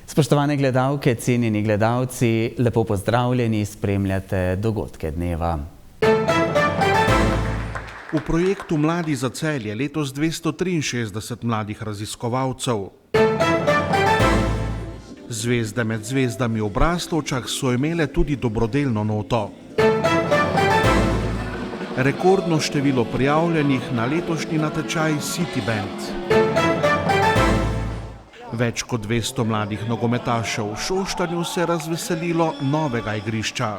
Spoštovane gledalke, cenjeni gledalci, lepo pozdravljeni, spremljate dogodke dneva. V projektu Mladi za Celje letos 263 mladih raziskovalcev. Zvezde med zvezdami v Braslovčah so imele tudi dobrodelno noto. Rekordno število prijavljenih na letošnji natečaj City Band. Več kot 200 mladih nogometašev v Šoštanju se je razveselilo novega igrišča.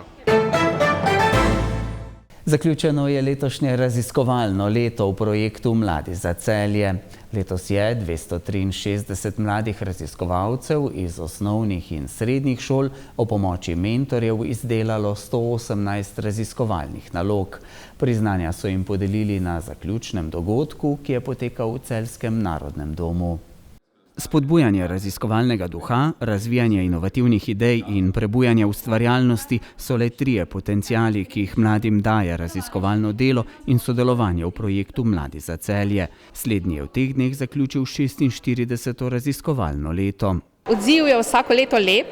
Zaključeno je letošnje raziskovalno leto v projektu Mladi za Celje. Letos je 263 mladih raziskovalcev iz osnovnih in srednjih šol ob pomoči mentorjev izdelalo 118 raziskovalnih nalog. Priznanja so jim podelili na zaključnem dogodku, ki je potekal v Celjskem narodnem domu. Spodbujanje raziskovalnega duha, razvijanje inovativnih idej in prebujanje ustvarjalnosti so le trije potenciali, ki jih mladim daje raziskovalno delo in sodelovanje v projektu Mladi za Celje. Slednji je v teh dneh zaključil 46. raziskovalno leto. Odziv je vsako leto lep.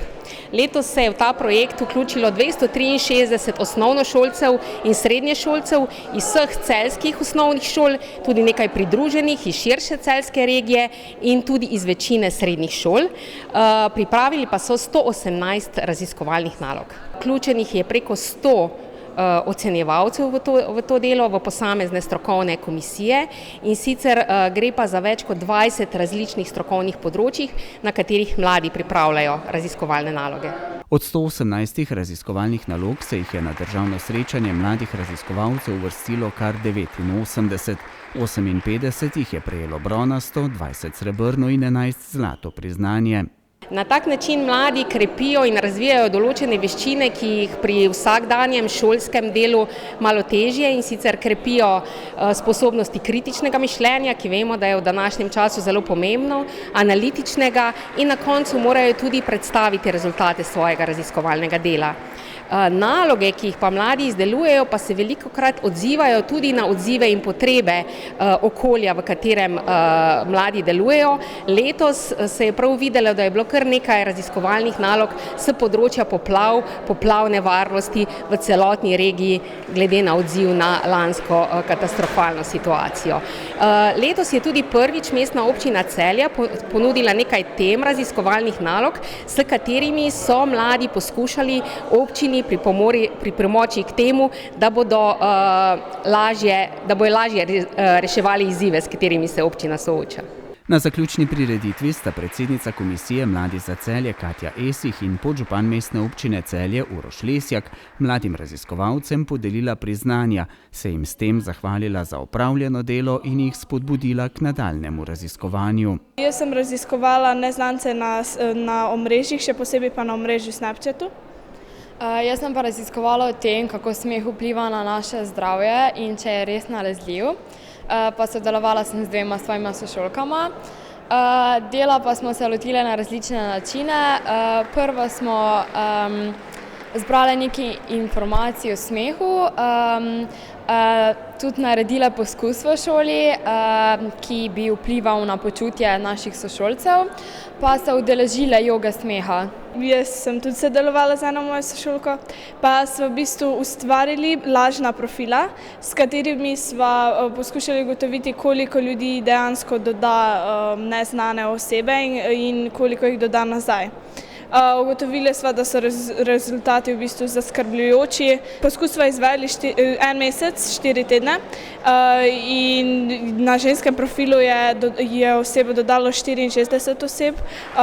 Letos se je v ta projekt vključilo 263 osnovnošolcev in srednješolcev iz vseh celjskih osnovnih šol, tudi nekaj pridruženih iz širše celjske regije in tudi iz večine srednjih šol. Pripravili pa so 118 raziskovalnih nalog. Vključenih je preko 100 ocenjevalcev v to delo, v posamezne strokovne komisije, in sicer gre pa za več kot 20 različnih strokovnih področjih, na katerih mladi pripravljajo raziskovalne naloge. Od 118 raziskovalnih nalog se jih je na državno srečanje mladih raziskovalcev uvrstilo kar 89. 58 jih je prejelo bronasto, 20 srebrno in 11 zlato priznanje. Na tak način mladi krepijo in razvijajo določene veščine, ki jih pri vsakdanjem šolskem delu malo težje, in sicer krepijo sposobnosti kritičnega mišljenja, ki vemo, da je v današnjem času zelo pomembno, analitičnega, in na koncu morajo tudi predstaviti rezultate svojega raziskovalnega dela. Naloge, ki jih pa mladi izdelujejo, pa se velikokrat odzivajo tudi na odzive in potrebe okolja, v katerem mladi delujejo. Letos se je prav videlo, da je bilo kar nekaj raziskovalnih nalog s področja poplav, poplavne varnosti v celotni regiji, glede na odziv na lansko katastrofalno situacijo. Letos je tudi prvič Mestna občina Celje ponudila nekaj tem raziskovalnih nalog, s katerimi so mladi poskušali občini pripomoči k temu, da bodo lažje reševali izzive, s katerimi se občina sooča. Na zaključni prireditvi sta predsednica komisije Mladi za Celje Katja Esih in podžupan Mestne občine Celje Uroš Lesjak mladim raziskovalcem podelila priznanja, se jim s tem zahvalila za opravljeno delo in jih spodbudila k nadaljnjemu raziskovanju. Jaz sem raziskovala neznance na omrežjih, še posebej pa na omrežju Snapchatu. Jaz sem pa raziskovala o tem, kako smeh vpliva na naše zdravje in če je res nalezljiv. Pa sodelovala sem z 2 svojima sošolkama. Dela pa smo se lotile na različne načine. Prvo smo zbrali nekaj informacij o smehu, tudi naredila poskus v šoli, ki bi vplival na počutje naših sošolcev, pa se udeležile joge smeha. Jaz sem tudi sodelovala z eno mojo sošolko, pa smo v bistvu ustvarili lažna profila, s katerimi smo poskušali ugotoviti, koliko ljudi dejansko doda neznane osebe in koliko jih doda nazaj. Ugotovili smo, da so rezultati v bistvu zaskrbljujoči. Poskus smo izvedli 1 mesec, 4 tedne, in na ženskem profilu je osebo dodalo 64 oseb,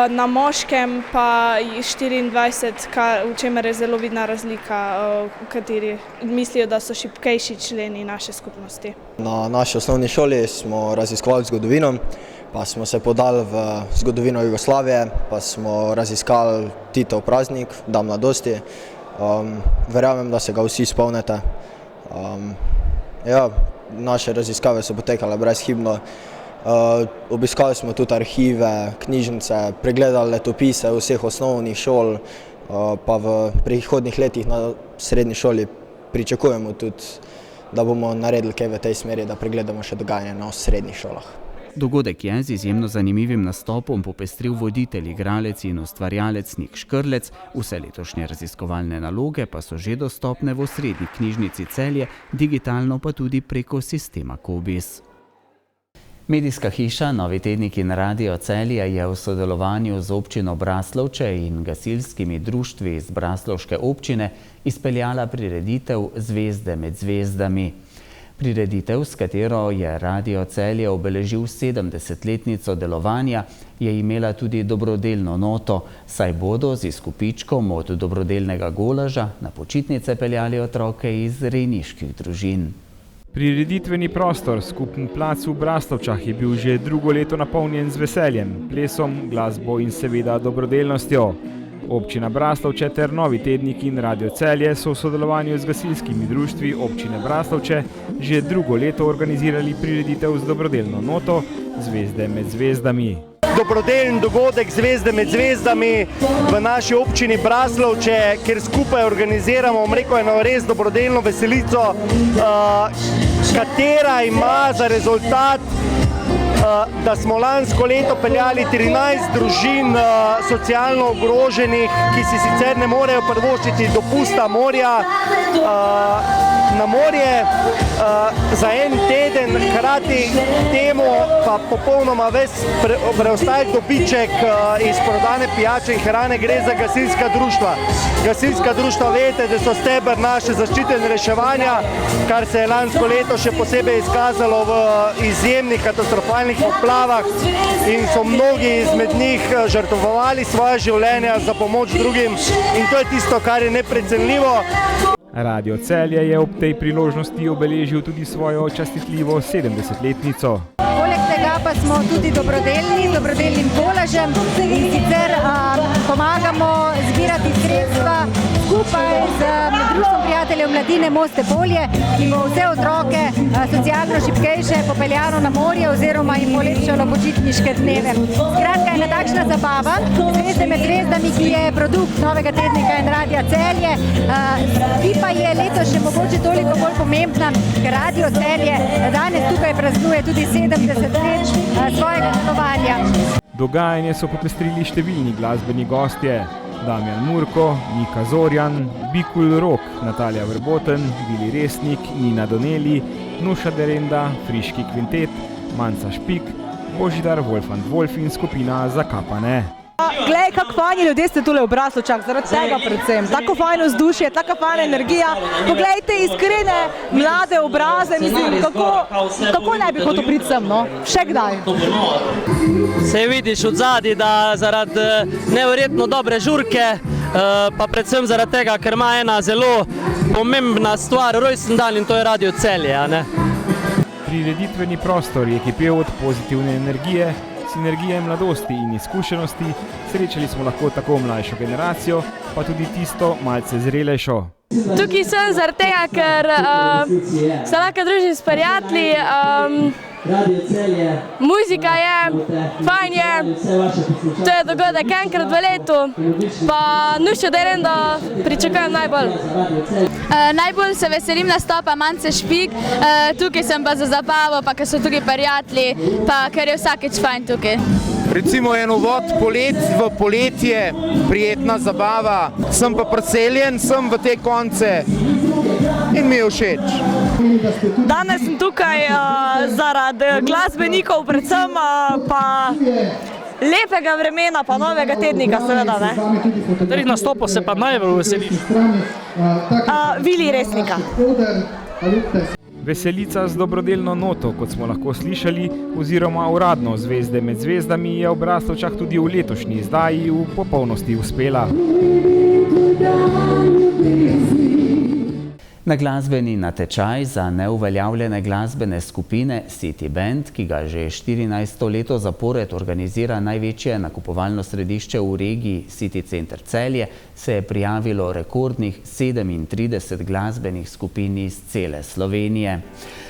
na moškem pa 24, v čemer je zelo vidna razlika, v kateri mislijo, da so šibkejši členi naše skupnosti. Na naši osnovni šoli smo raziskovali zgodovino, pa smo se podali v zgodovino Jugoslavije, pa smo raziskali Titov praznik, dan mladosti. Verjamem, da se ga vsi spomnite. Naše raziskave so potekale brezhibno. Obiskali smo tudi arhive, knjižnice, pregledali letopise vseh osnovnih šol, pa v prihodnjih letih na srednji šoli pričakujemo tudi da bomo naredili kaj v tej smeri, da pregledamo še dogajanje na srednjih šolah. Dogodek je z izjemno zanimivim nastopom popestril voditelj, igralec in ustvarjalec Nik Škrlec. Vse letošnje raziskovalne naloge pa so že dostopne v Osrednji knjižnici Celje, digitalno pa tudi preko sistema Cobiss. Medijska hiša Novi tednik in Radio Celje je v sodelovanju z občino Braslovče in gasilskimi društvi iz braslovške občine izpeljala prireditev Zvezde med zvezdami. Prireditev, s katero je Radio Celje obeležil 70-letnico delovanja, je imela tudi dobrodelno noto, saj bodo z izkupičkom od dobrodelnega golaža na počitnice peljali otroke iz rejniških družin. Prireditveni prostor, skupni plac v Braslovčah, je bil že drugo leto napolnjen z veseljem, plesom, glasbo in seveda dobrodelnostjo. Občina Braslovče ter Novi tednik in Radio Celje so v sodelovanju z gasilskimi društvi občine Braslovče že drugo leto organizirali prireditev z dobrodelno noto Zvezde med zvezdami. Dobrodelni dogodek Zvezde med zvezdami v naši občini Braslovče, kjer skupaj organiziramo, eno res dobrodelno veselico, katera ima za rezultat, da smo lansko leto peljali 13 družin socialno ogroženih, ki si sicer ne morejo privoščiti dopusta morja na morje za en teden, hkrati temu pa popolnoma ves preostali dobiček iz prodane pijače in hrane gre za gasilska društva. Gasilska društva, veste, da so steber naše zaščite in reševanja, kar se je lansko leto še posebej izkazalo v izjemnih katastrofalnih poplavah in so mnogi izmed njih žrtvovali svoje življenja za pomoč drugim in to je tisto, kar je neprecenljivo. Radio Celje je ob tej priložnosti obeležil tudi svojo častitljivo 70-letnico. Poleg tega pa smo tudi dobrodelnim golažem in sicer pomagamo zbirati sredstva skupaj z Društvom prijateljev mladine Moste Polje, ki bo vse otroke socialno šibkejše popeljalo na morje oziroma jim polepšalo počitniške dneve. Skratka, ena takšna zabava, Zvezde med zvezdami, ki je produkt Novega tednika in Radia Celje, ki pa je letos še mogoče toliko bolj pomembna, ker Radio Celje danes tukaj praznuje tudi 70 let svojega delovanja. Dogajanje so popestrili številni glasbeni gostje. Damjan Murko, Nika Zorjan, Bikul Rok, Natalija Vrboten, Vili Resnik, Nina Doneli, Nuša Derenda, Friški kvintet, Manca Špik, Božidar Wolfand Wolf in skupina Zakapane. Glej, kako fajni ljudje ste tule v Braslovčah, zaradi tega predvsem. Tako fajno vzdušje, taka fajna energija. Poglejte iskrene, mlade obraze, mislim, kako ne bi hotel priti sem, no? Še kdaj? Se vidiš od zadaj, da zaradi neverjetno dobre žurke, pa predvsem zaradi tega, ker ima ena zelo pomembna stvar, rojsten dan in to je Radio Celje, a ne? Prireditveni prostor je kipel od pozitivne energije, sinergije mladosti in izkušenosti, srečali smo lahko tako mlajšo generacijo, pa tudi tisto malce zrelejšo. Tukaj sem zaradi tega, ker se lahko družim s prijatelji, muzika je, fajn je, to je dogodek enkrat v letu, pa Nuša Derenda pričakujem najbolj. Najbolj se veselim nastopa Mance Špik, tukaj sem pa za zabavo, pa ker so tukaj prijatelji, pa ker je vsakeč fajn tukaj. Recimo en uvod v poletje, prijetna zabava, sem pa preseljen, sem v te konce in mi je všeč. Danes sem tukaj zaradi glasbenikov, predvsem pa lepega vremena, pa Novega tednika seveda, ne? Katerih nastopov se pa najbolj veseliš? Vili Resnika. Veselica z dobrodelno noto, kot smo lahko slišali, oziroma uradno Zvezde med zvezdami je v Braslovčah tudi v letošnji izdaji v popolnosti uspela. Na glasbeni natečaj za neuveljavljene glasbene skupine City Band, ki ga že 14. leto zapored organizira največje nakupovalno središče v regiji City Center Celje, se je prijavilo rekordnih 37 glasbenih skupin iz cele Slovenije.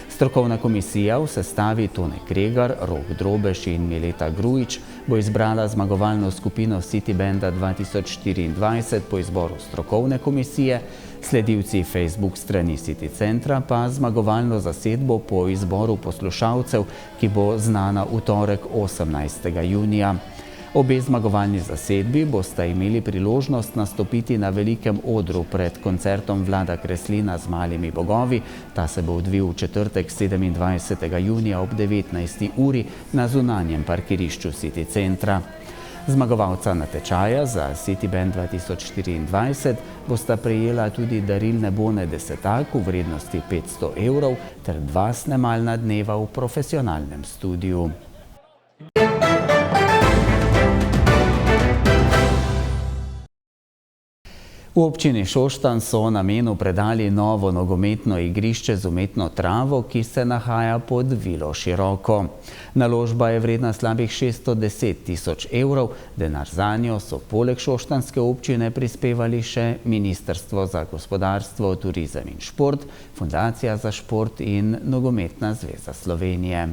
Strokovna komisija v sestavi Tone Kregar, Rok Drobež in Mileta Grujič bo izbrala zmagovalno skupino City Banda 2024 po izboru strokovne komisije. Sledilci Facebook strani City centra pa zmagovalno zasedbo po izboru poslušalcev, ki bo znana v torek 18. junija. Obe zmagovalni zasedbi bosta imeli priložnost nastopiti na velikem odru pred koncertom Vlada Kreslina z Malimi bogovi. Ta se bo odvil v četrtek 27. junija ob 19. uri na zunanjem parkirišču City centra. Zmagovalca natečaja za City Band 2024 bosta prejela tudi darilne bone desetak v vrednosti 500 evrov ter 2 snemalna dneva v profesionalnem studiu. V občini Šoštanj so namenu predali novo nogometno igrišče z umetno travo, ki se nahaja pod Vilo Široko. Naložba je vredna slabih 610 tisoč evrov, denar zanjo so poleg šoštanjske občine prispevali še Ministrstvo za gospodarstvo, turizem in šport, Fundacija za šport in Nogometna zveza Slovenije.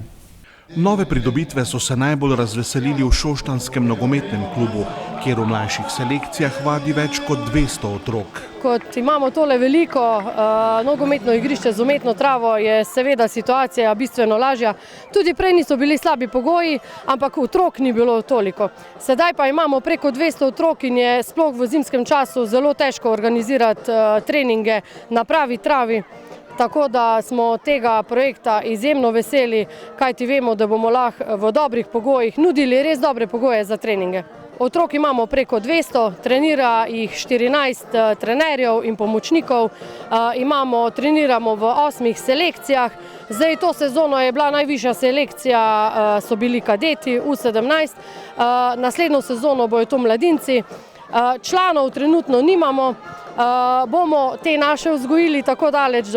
Nove pridobitve so se najbolj razveselili v šoštanjskem nogometnem klubu, kjer v mlajših selekcijah vadi več kot 200 otrok. Kot imamo tole veliko nogometno igrišče z umetno travo, je seveda situacija bistveno lažja. Tudi prej niso bili slabi pogoji, ampak otrok ni bilo toliko. Sedaj pa imamo preko 200 otrok in je sploh v zimskem času zelo težko organizirati treninge na pravi travi. Tako da smo tega projekta izjemno veseli, kajti vemo, da bomo lahko v dobrih pogojih nudili res dobre pogoje za treninge. Otrok imamo preko 200, trenira jih 14 trenerjev in pomočnikov, treniramo v 8 selekcijah. Zdaj to sezono je bila najvišja selekcija, so bili kadeti U17, naslednjo sezono bojo to mladinci. Članov trenutno nimamo, bomo te naše vzgojili tako daleč,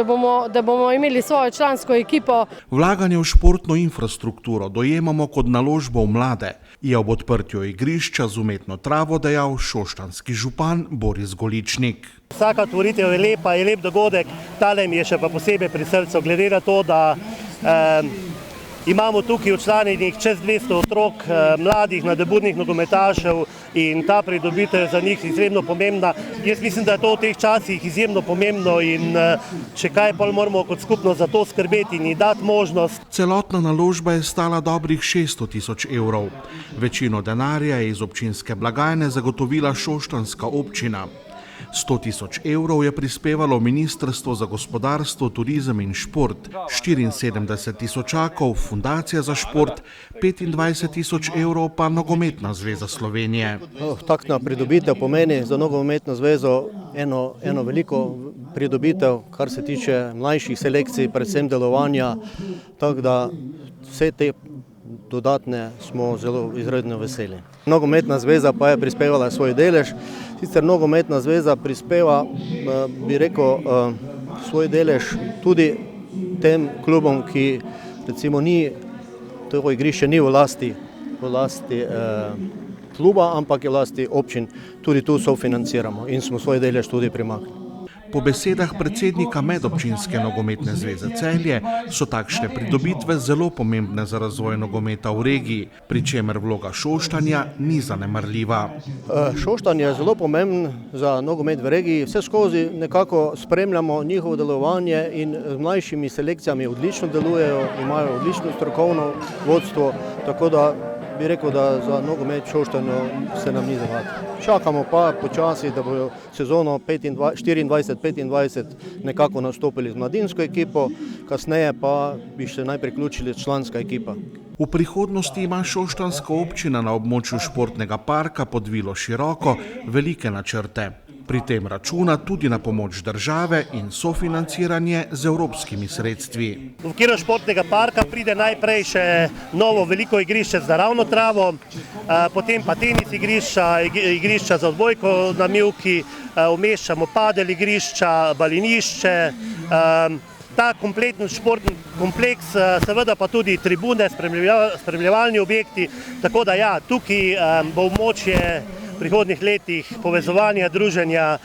da bomo imeli svojo člansko ekipo. Vlaganje v športno infrastrukturo dojemamo kot naložbo v mlade, je ob odprtju igrišča z umetno travo dejal šoštanjski župan Boris Goličnik. Vsaka otvoritev je lepa, je lep dogodek, tale mi je še pa posebej pri srcu, glede na to, da imamo tukaj včlanjenih čez 200 otrok, mladih, nadebudnih nogometašev in ta pridobitev je za njih izjemno pomembna. Jaz mislim, da je to v teh časih izjemno pomembno in če kaj, pol moramo kot skupnost za to skrbeti in ji dati možnost. Celotna naložba je stala dobrih 600 tisoč evrov. Večino denarja je iz občinske blagajne zagotovila šoštanjska občina. 100 tisoč evrov je prispevalo Ministrstvo za gospodarstvo, turizem in šport, 74 tisočakov Fundacija za šport, 25 tisoč evrov pa Nogometna zveza Slovenije. Takšna pridobitev pomeni za Nogometno zvezo eno veliko pridobitev, kar se tiče mlajših selekcij, predvsem delovanja, tako da vse te dodatne smo zelo izredno veseli. Nogometna zveza pa je prispevala svoj delež. Sicer Nogometna zveza prispeva, bi rekel, svoj delež tudi tem klubom, ki recimo to igrišče ni v lasti kluba, ampak je v lasti občin. Tudi tu sofinanciramo in smo svoj delež tudi primaknili. Po besedah predsednika Medobčinske nogometne zveze Celje so takšne pridobitve zelo pomembne za razvoj nogometa v regiji, pri čemer vloga Šoštanja ni zanemarljiva. Šoštanj je zelo pomemben za nogomet v regiji. Vse skozi nekako spremljamo njihovo delovanje in z mlajšimi selekcijami odlično delujejo, imajo odlično strokovno vodstvo, tako da bi rekel, da za nogomet Šoštanju se nam ni zavati. Čakamo pa počasi, da bojo sezono 24-25 nekako nastopili z mladinsko ekipo, kasneje pa bi še najprej priključili članska ekipa. V prihodnosti ima šoštanjska občina na območju športnega parka pod Vilo Široko velike načrte. Pri tem računa tudi na pomoč države in sofinanciranje z evropskimi sredstvi. V okviru športnega parka pride najprej še novo veliko igrišče z naravno travo, potem pa tenis igrišča za odbojko na mivki, umeščamo padel igrišča, balinišče, ta kompletni športni kompleks, seveda pa tudi tribune, spremljevalni objekti, tako da ja, tukaj bo območje v prihodnjih letih povezovanja, druženja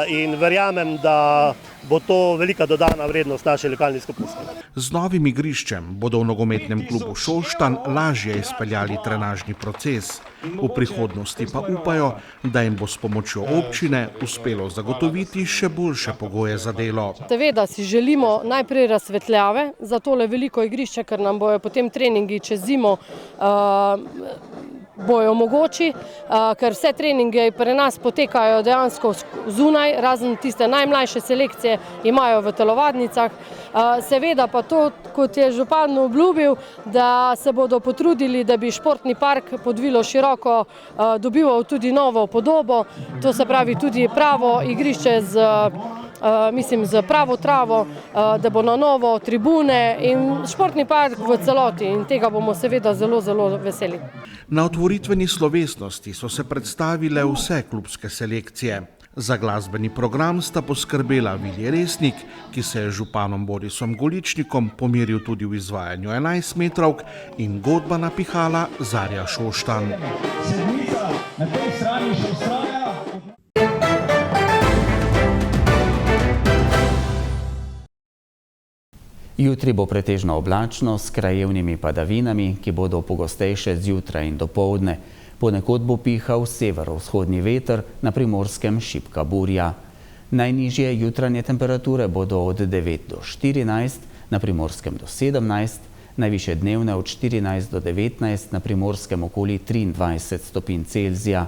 in verjamem, da bo to velika dodana vrednost naše lokalne skupnosti. Z novim igriščem bodo v nogometnem klubu Šoštanj lažje izpeljali trenažni proces. V prihodnosti pa upajo, da jim bo s pomočjo občine uspelo zagotoviti še boljše pogoje za delo. Seveda si želimo najprej razsvetljave za tole veliko igrišče, ker nam bojo potem treningi čez zimo bojo mogoči, ker vse treninge pri nas potekajo dejansko zunaj, razen tiste najmlajše selekcije imajo v telovadnicah. Seveda pa to, kot je župan obljubil, da se bodo potrudili, da bi športni park Podvilo Široko dobival tudi novo podobo, to se pravi tudi pravo igrišče z pravo travo, da bo na novo tribune in športni park v celoti in tega bomo seveda zelo, zelo veseli. Na otvoritveni slovesnosti so se predstavile vse klubske selekcije. Za glasbeni program sta poskrbela Vilje Resnik, ki se je z županom Borisom Goličnikom pomeril tudi v izvajanju 11 metrovk, in godbana pihala Zarja Šoštanj. Jutri bo pretežno oblačno s krajevnimi padavinami, ki bodo pogostejše zjutraj in dopoldne. Ponekod bo pihal severovzhodni veter, na Primorskem šibka burja. Najnižje jutranje temperature bodo od 9 do 14, na Primorskem do 17, najvišje dnevne od 14 do 19, na Primorskem okoli 23 stopinj Celzija.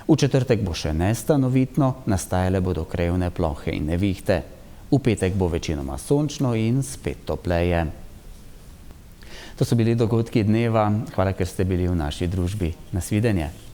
V četrtek bo še nestanovitno, nastajale bodo krajevne plohe in nevihte. V petek bo večinoma sončno in spet topleje. To so bili dogodki dneva. Hvala, ker ste bili v naši družbi. Nasvidenje.